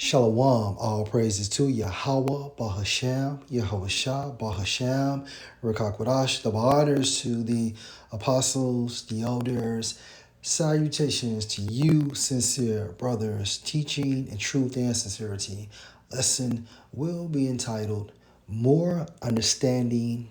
Shalom, all praises to Yahweh, Bahasham, Yehoshua, Bahasham, Rekakwadash, double honors to the apostles, the elders, salutations to you, sincere brothers, teaching in truth and sincerity. Lesson will be entitled More Understanding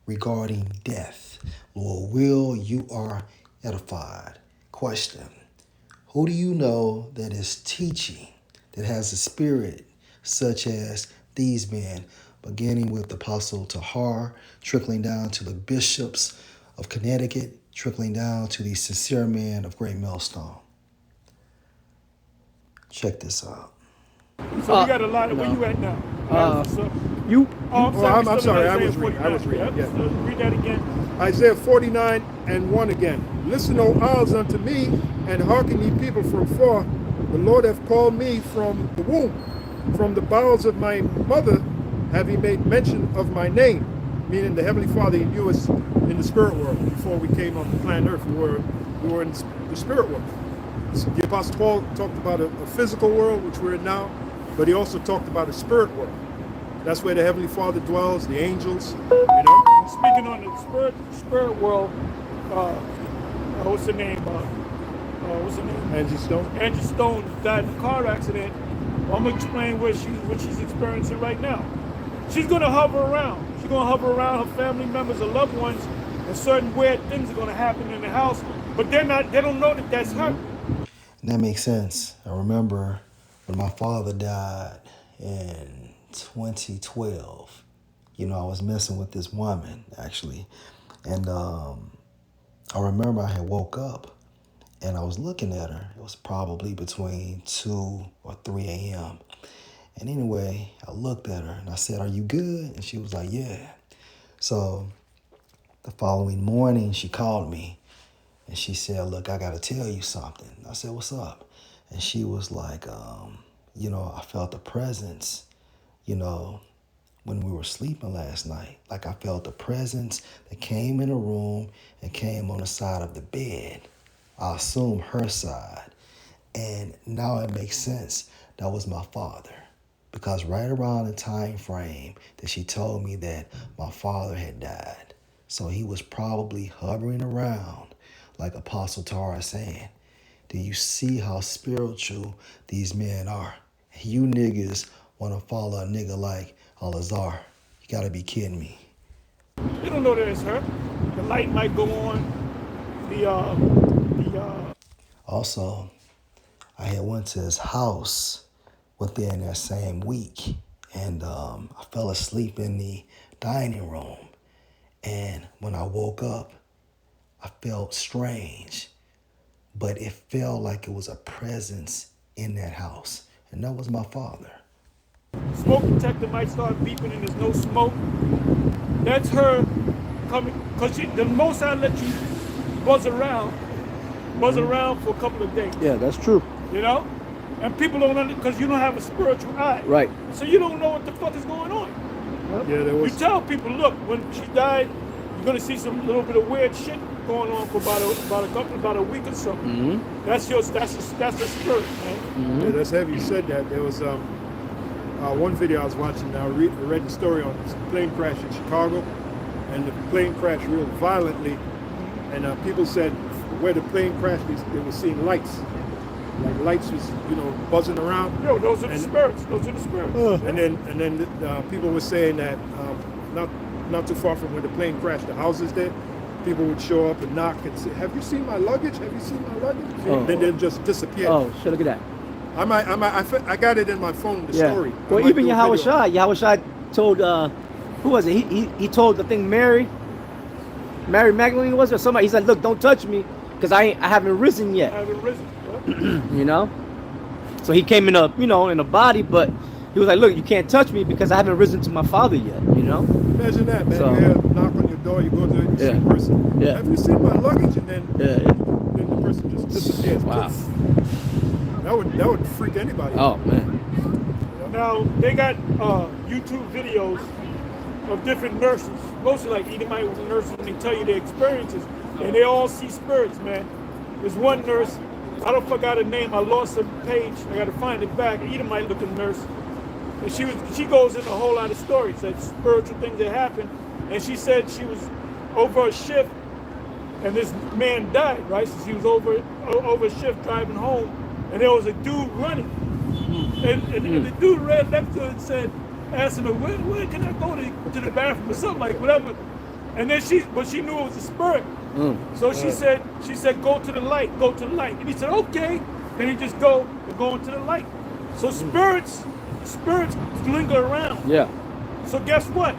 Regarding Death. Lord will, you are edified. Question. Who do you know that is teaching, that has a spirit such as these men, beginning with Apostle Tahar, trickling down to the bishops of Connecticut, trickling down to the sincere man of Great Millstone? Check this out. So we got a lot of, no. where you at now? You, I'm Oh, sorry, I'm still sorry, in I was Isaiah reading. 49. Yeah. So read that again. Isaiah 49 and 1 again. Listen, O isles, unto me, and hearken ye people from far. The Lord hath called me from the womb, from the bowels of my mother have he made mention of my name, meaning the Heavenly Father he knew us in the spirit world. Before we came on the planet Earth, we were in the spirit world. So the Apostle Paul talked about a physical world, which we're in now, but he also talked about a spirit world. That's where the Heavenly Father dwells, the angels, Speaking on the spirit world, what's the name? Angie Stone. Angie Stone died in a car accident. I'm gonna explain what she's experiencing right now. She's gonna hover around. She's gonna hover around her family members, her loved ones, and certain weird things are gonna happen in the house. But they're not. They don't know that that's her. And that makes sense. I remember when my father died in 2012. I was messing with this woman, actually. And I remember I had woke up and I was looking at her. It was probably between 2 or 3 a.m. And anyway, I looked at her and I said, "Are you good?" And she was like, "Yeah." So the following morning, she called me and she said, "Look, I got to tell you something." I said, "What's up?" And she was like, I felt the presence, when we were sleeping last night. Like I felt the presence that came in the room and came on the side of the bed. I assume her side. And now it makes sense. That was my father. Because right around the time frame that she told me that my father had died. So he was probably hovering around, like Apostle Tara is saying. Do you see how spiritual these men are? You niggas want to follow a nigga like Alazar. You gotta be kidding me. They don't know that it's her. The light might go on. Also, I had went to his house within that same week, and I fell asleep in the dining room. And when I woke up, I felt strange, but it felt like it was a presence in that house, and that was my father. Smoke detector might start beeping and there's no smoke. That's her coming, because the most I let you buzz around for a couple of days. yeah, that's true. And people don't understand because you don't have a spiritual eye. Right. So you don't know what the fuck is going on. Yeah, there You was. tell people, look, when she died, you're gonna see some little bit of weird shit going on for about a week or so. Mm-hmm. That's the spirit, man. Yeah, that's heavy. You said that. There was one video I was watching. I read the story on this plane crash in Chicago, and the plane crashed real violently. And people said where the plane crashed, they were seeing lights. Like lights was, buzzing around. Yo, those are the spirits. Those are the spirits. And then people were saying that not too far from where the plane crashed, the houses there, people would show up and knock and say, "Have you seen my luggage? Have you seen my luggage?" Oh. And then they'll just disappear. Oh, shit, look at that. I got it in my phone. The Yeah. story. Well, even Yahweh Shai told, who was it? He told, I think, Mary Magdalene was it, or somebody. He said, "Look, don't touch me, because I haven't risen yet." I haven't risen. So he came in a body, but he was like, "Look, you can't touch me because I haven't risen to my father yet." Imagine that, man. So- You hear a knock on your door, you go to it, you see the person. Yeah. Have you seen my luggage? And then the person just disappears. Wow. That would freak anybody Oh out. man. Now they got YouTube videos of different nurses, mostly like Edomite nurses, and they tell you their experiences, and they all see spirits, man. There's one nurse, I don't forgot her name. I lost her page. I got to find it back. Edomite looking nurse. And she goes into a whole lot of stories, that spiritual things that happened. And she said she was over a shift, and this man died, right? So she was over a shift driving home, and there was a dude running. And the dude ran next to her and said, asking her, where can I go to the bathroom or something, like whatever. And then she knew it was a spirit. So she said, go to the light, go to the light. And he said, okay. Then he just go into the light. So spirits linger around. Yeah. So guess what?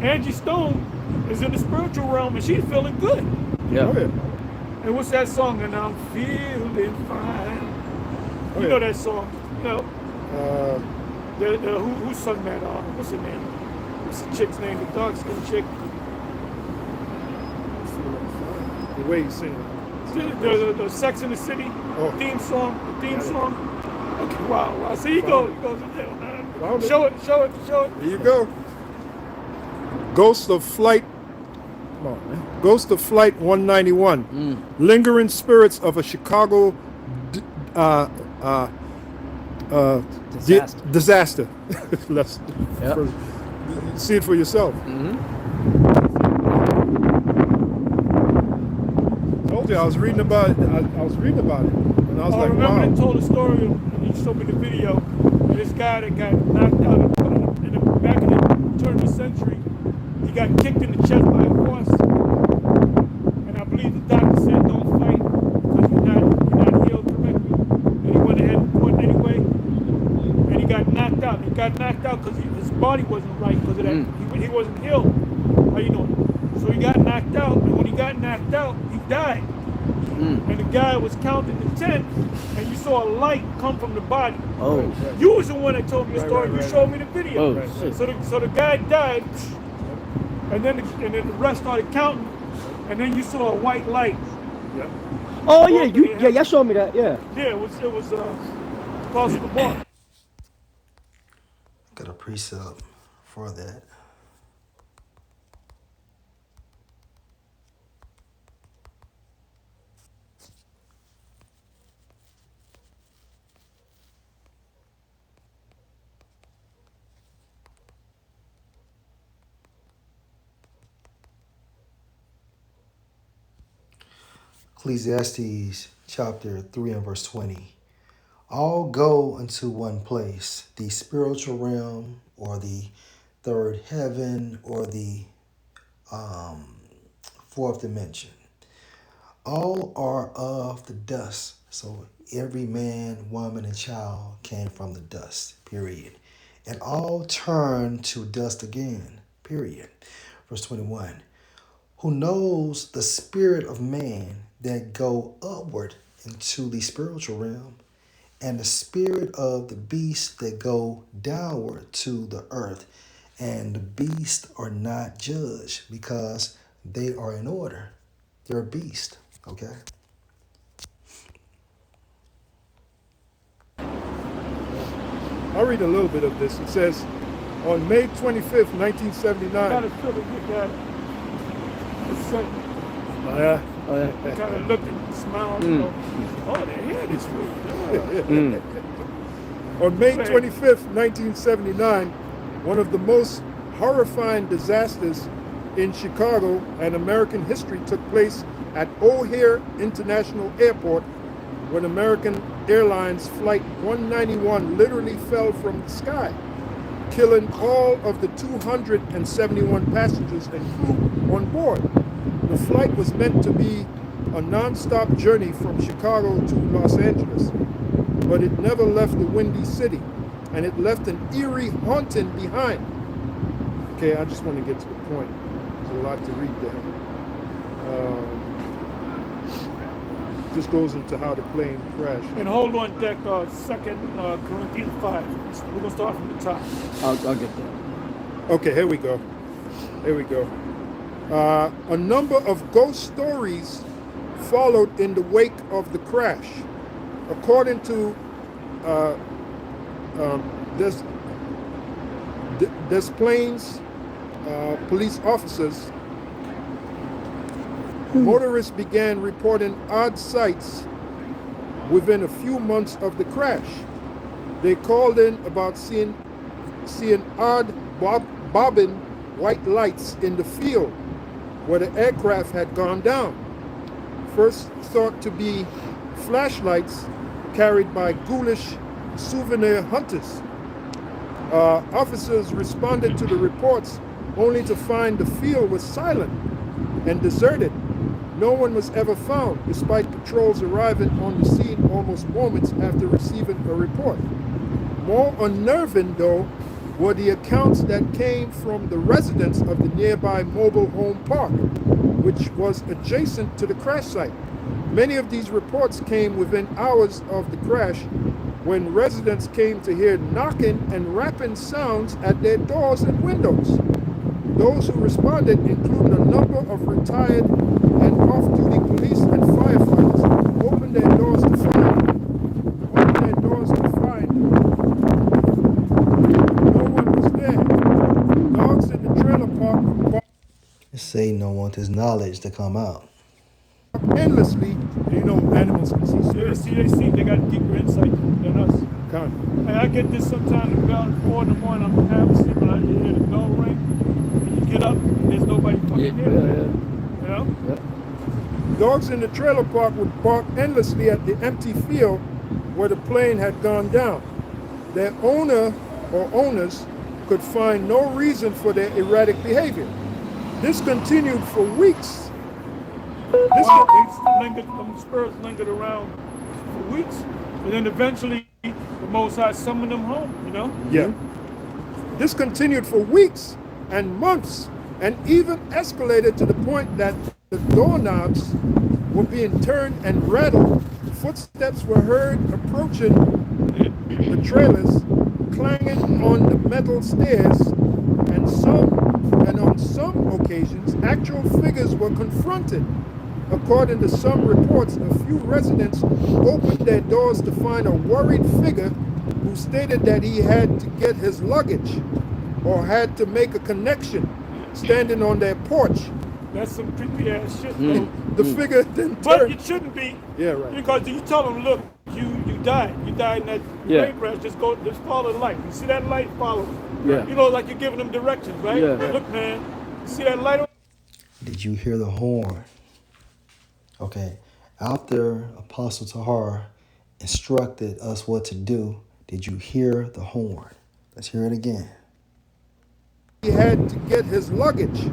Angie Stone is in the spiritual realm and she's feeling good. Yeah. Oh, yeah. And what's that song? And I'm feeling fine. Oh, You yeah. know that song? You know, Uh, who sung that? What's her name? What's the chick's name? The dark skinned chick. the way you sing it. The Sex in the City Oh. theme song. The theme Got it. song. Okay, wow. See, he goes. Found it. Show it. Here you go. Ghost of Flight. Come on, man. Ghost of Flight 191. Lingering spirits of a Chicago Disaster. disaster. Let's Yep. see it for yourself. Told you I was reading about it. I was reading about it, and I was I like, remember wow. they told a story, and you showed me the video, of this guy that got knocked out back in the turn of the century. He got kicked in the chest by a horse. And I believe the doctor said, don't fight, because you're not healed correctly. And he went ahead and fought anyway. And he got knocked out. He got knocked out because his body wasn't right, because of that. He wasn't healed. How you doing? So he got knocked out, and when he got knocked out, he died. And the guy was counting to 10, and you saw a light come from the body. Oh. You was the one that told me the Right, story. right, You right, showed right. me the video. Oh, Right. shit. So the guy died, and then the rest started counting, and then you saw a white light. Yep. Oh yeah, y'all showed me that. Yeah. Yeah, it was Possible Bar. Got a precept for that. Ecclesiastes chapter 3 and verse 20. All go into one place, the spiritual realm or the third heaven or the fourth dimension. All are of the dust. So every man, woman, and child came from the dust, period. And all turn to dust again, period. Verse 21. Who knows the spirit of man that go upward into the spiritual realm, and the spirit of the beast that go downward to the earth. And the beasts are not judged because they are in order. They're a beast, okay? I'll read a little bit of this. It says, on May 25th, Got 1979. a feeling you got it's like, Oh yeah. kind of looked and smiled, you know. Oh, they're here this week. On May 25th, 1979, one of the most horrifying disasters in Chicago and American history took place at O'Hare International Airport when American Airlines Flight 191 literally fell from the sky, killing all of the 271 passengers and crew on board. The flight was meant to be a non-stop journey from Chicago to Los Angeles, but it never left the Windy City, and it left an eerie haunting behind. Okay, I just want to get to the point. There's a lot to read there. This goes into how the plane crashed. And hold on deck, 2 Corinthians 5. We're going to start from the top. I'll get that. Okay, here we go. Here we go. A number of ghost stories followed in the wake of the crash. According to Des Plaines police officers, Motorists began reporting odd sights within a few months of the crash. They called in about seeing odd bobbing white lights in the field where the aircraft had gone down. First thought to be flashlights carried by ghoulish souvenir hunters. Officers responded to the reports only to find the field was silent and deserted. No one was ever found, despite patrols arriving on the scene almost moments after receiving a report. More unnerving, though, were the accounts that came from the residents of the nearby mobile home park, which was adjacent to the crash site. Many of these reports came within hours of the crash, when residents came to hear knocking and rapping sounds at their doors and windows. Those who responded included a number of retired and off-duty police and firefighters opened their doors to find no one was there. Dogs in the trailer park barked Satan don't want his knowledge to come out. endlessly. You know, animals can see spirits. They got deeper insight than us. Kind And I get this sometimes about 4 in the morning. I'm half asleep and I hear the bell ring. And you get up and there's nobody fucking there. You know? of. Dogs in the trailer park would bark endlessly at the empty field where the plane had gone down. Their owner or owners could find no reason for their erratic behavior. This continued for weeks. Wow, them spirits lingered around for weeks. And then eventually the Most High summoned them home, you know? Yeah. This continued for weeks and months, and even escalated to the point that the doorknobs were being turned and rattled. Footsteps were heard approaching the trailers, clanging on the metal stairs, and on some occasions, actual figures were confronted. According to some reports, a few residents opened their doors to find a worried figure who stated that he had to get his luggage or had to make a connection standing on their porch. That's some creepy ass shit. The figure then But turned. it shouldn't be. Yeah, right. Because you tell them, look, you died. You died in that plane crash. Just follow the light. You see that light? Follow it. Yeah. You know, like you're giving them directions, right? Yeah. Look, man, you see that light? Did you hear the horn? Okay. After Apostle Tahar instructed us what to do, did you hear the horn? Let's hear it again. He had to get his luggage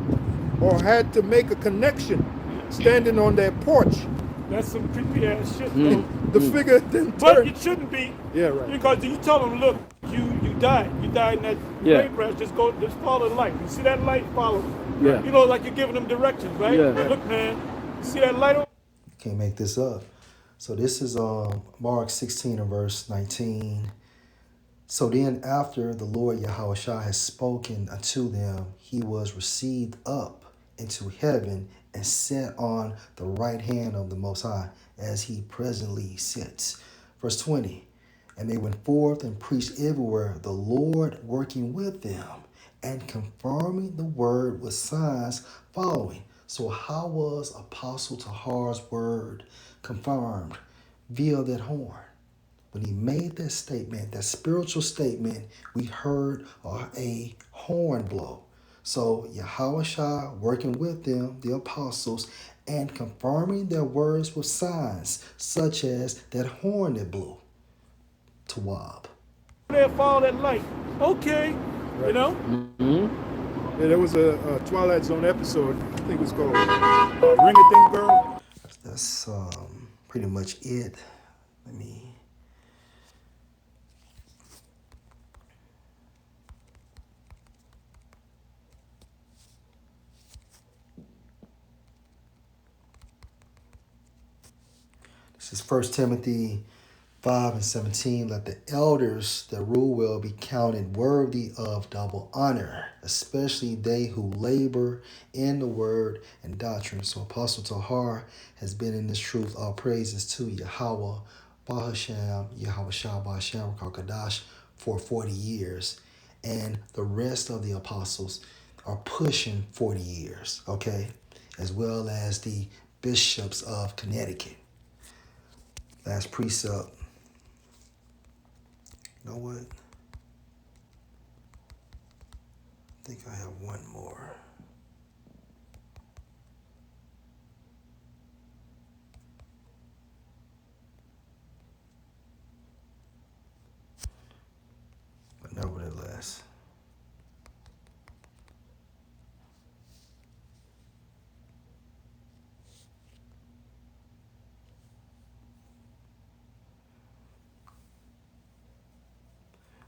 or had to make a connection standing on their porch. That's some creepy ass shit. The figure then But turned. it shouldn't be. Yeah, right. Because you tell them, look, you died. You died in that plane crash. Just follow the light. You see that light? Follow it. Yeah. You know, like you're giving them directions, right? Yeah. Look, man, you see that light? Can't make this up. So this is Mark 16 and verse 19. So then after the Lord Yahushua has spoken unto them, he was received up into heaven and set on the right hand of the Most High, as he presently sits. Verse 20. And they went forth and preached everywhere, the Lord working with them and confirming the word with signs following. So how was Apostle Tahar's word confirmed? Via that horn. When he made that statement, that spiritual statement, we heard a horn blow. So Yahushua working with them, the apostles, and confirming their words with signs, such as that horn that blew. Tawab. There, follow that light. Okay, you know? Yeah, there was a Twilight Zone episode, I think it was called Ring a Ding Girl. That's pretty much it. Let me... This is 1 Timothy 5 and 17. Let the elders that rule well be counted worthy of double honor, especially they who labor in the word and doctrine. So Apostle Tahar has been in this truth. All praises to Yahweh, Bahasham, Yahweh Shah, Bahasham, Kakadash for 40 years. And the rest of the apostles are pushing 40 years, okay? As well as the bishops of Connecticut. Last precept. You know what? I think I have one more. But nevertheless.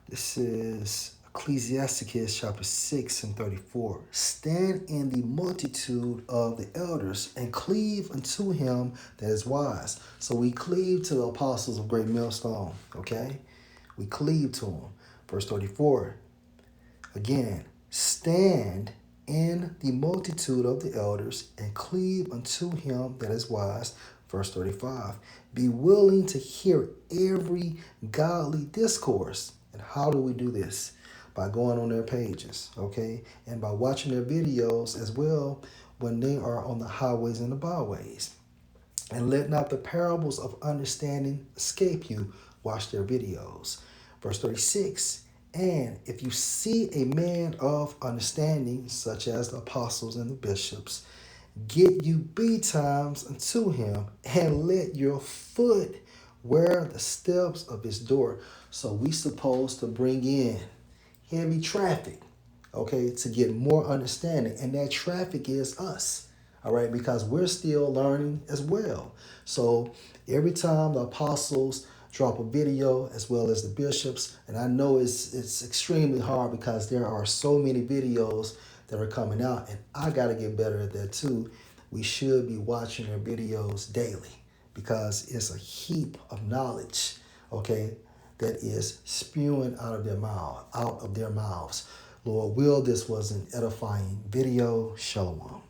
This is Ecclesiasticus chapter 6 and 34. Stand in the multitude of the elders and cleave unto him that is wise. So we cleave to the apostles of Great Millstone, okay? We cleave to them. Verse 34. Again, stand in the multitude of the elders and cleave unto him that is wise. Verse 35. Be willing to hear every godly discourse. And how do we do this? By going on their pages, okay? And by watching their videos as well when they are on the highways and the byways. And let not the parables of understanding escape you. Watch their videos. Verse 36. And if you see a man of understanding, such as the apostles and the bishops, get you betimes unto him, and let your foot wear the steps of his door. So we supposed to bring in heavy traffic, okay, to get more understanding. And that traffic is us, all right, because we're still learning as well. So every time the apostles drop a video, as well as the bishops, and I know it's extremely hard because there are so many videos that are coming out, and I got to get better at that too. We should be watching their videos daily because it's a heap of knowledge, okay, that is spewing out of their mouths. Lord will, this was an edifying video. Shalom.